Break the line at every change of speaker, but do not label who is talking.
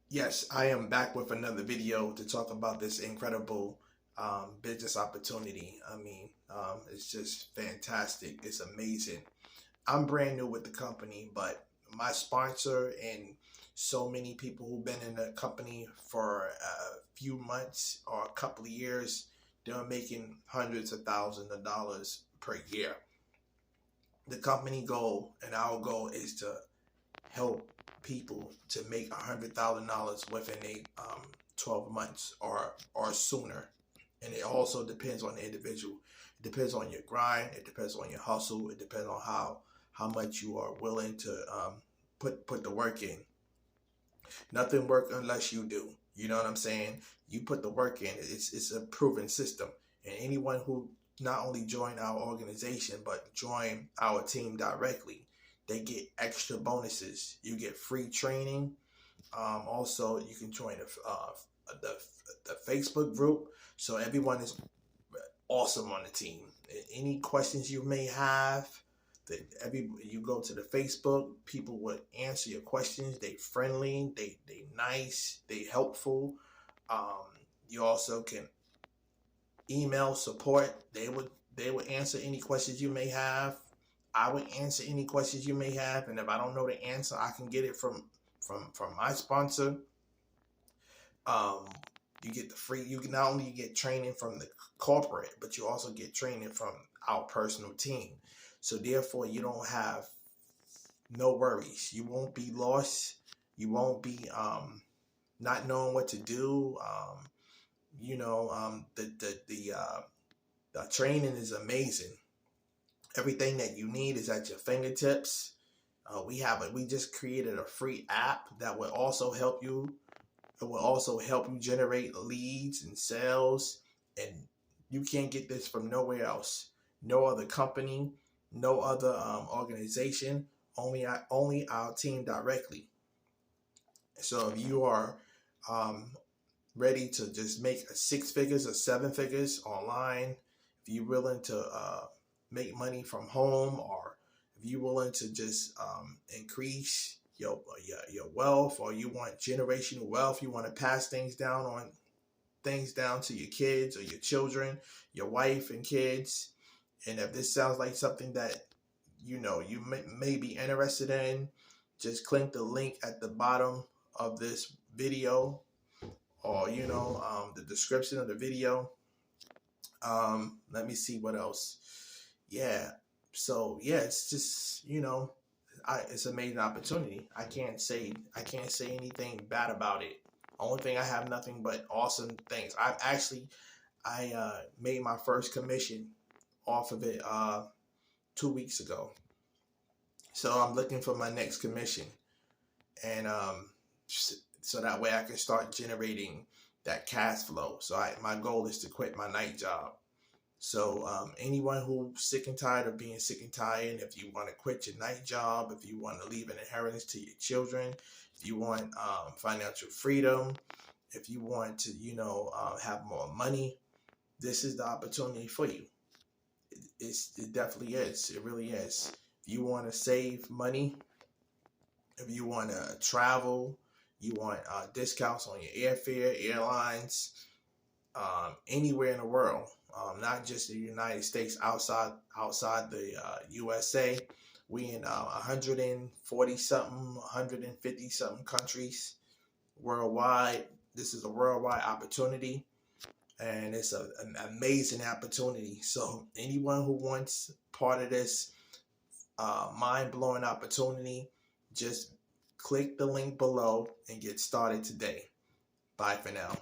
Yes, I am back with another video to talk about this incredible business opportunity. It's just fantastic. It's amazing. I'm brand new with the company, but my sponsor and so many people who've been in the company for a few months or a couple of years, they're making hundreds of thousands of dollars per year. The company goal and our goal is to help people to make $100,000 within 12 months or sooner. And it also depends on the individual. It depends on your grind. It depends on your hustle. It depends on how much you are willing to put the work in. Nothing work unless you do. You know what I'm saying? You put the work in. It's a proven system. And anyone who not only join our organization but join our team directly, they get extra bonuses. You get free training. Also, you can join the the Facebook group, so everyone is awesome on the team. Any questions you may have, that every you go to the Facebook, people would answer your questions. They friendly, they nice, they helpful. Um, you also can email support. They would answer any questions you may have. I would answer any questions you may have, and if I don't know the answer, I can get it from my sponsor. Um, you get the free. You can not only get training from the corporate, but you also get training from our personal team. So therefore, you don't have no worries. You won't be lost. You won't be not knowing what to do. The training is amazing. Everything that you need is at your fingertips. We just created a free app that will also help you. It will also help you generate leads and sales, and you can't get this from nowhere else. No other company, no other organization. Only our team directly. So if you are um, ready to just make six figures or seven figures online, if you're willing to make money from home, or if you're willing to just increase your wealth, or you want generational wealth, you want to pass things down to your kids or your children, your wife and kids. And if this sounds like something that you may be interested in, just click the link at the bottom of this video, or the description of the video. Let me see what else. Yeah. So yeah, it's just it's an amazing opportunity. I can't say anything bad about it. Only thing, I have nothing but awesome things. I made my first commission off of it 2 weeks ago. So I'm looking for my next commission, and so that way I can start generating that cash flow. So my goal is to quit my night job. So anyone who's sick and tired of being sick and tired, if you want to quit your night job, if you want to leave an inheritance to your children, if you want financial freedom, if you want to have more money, this is the opportunity for you. It definitely is. It really is. If you want to save money, if you want to travel, you want discounts on your airfare, airlines, anywhere in the world, not just the United States, outside the USA. We in 140 something, 150 something countries worldwide. This is a worldwide opportunity, and it's an amazing opportunity. So anyone who wants part of this mind-blowing opportunity, just click the link below and get started today. Bye for now.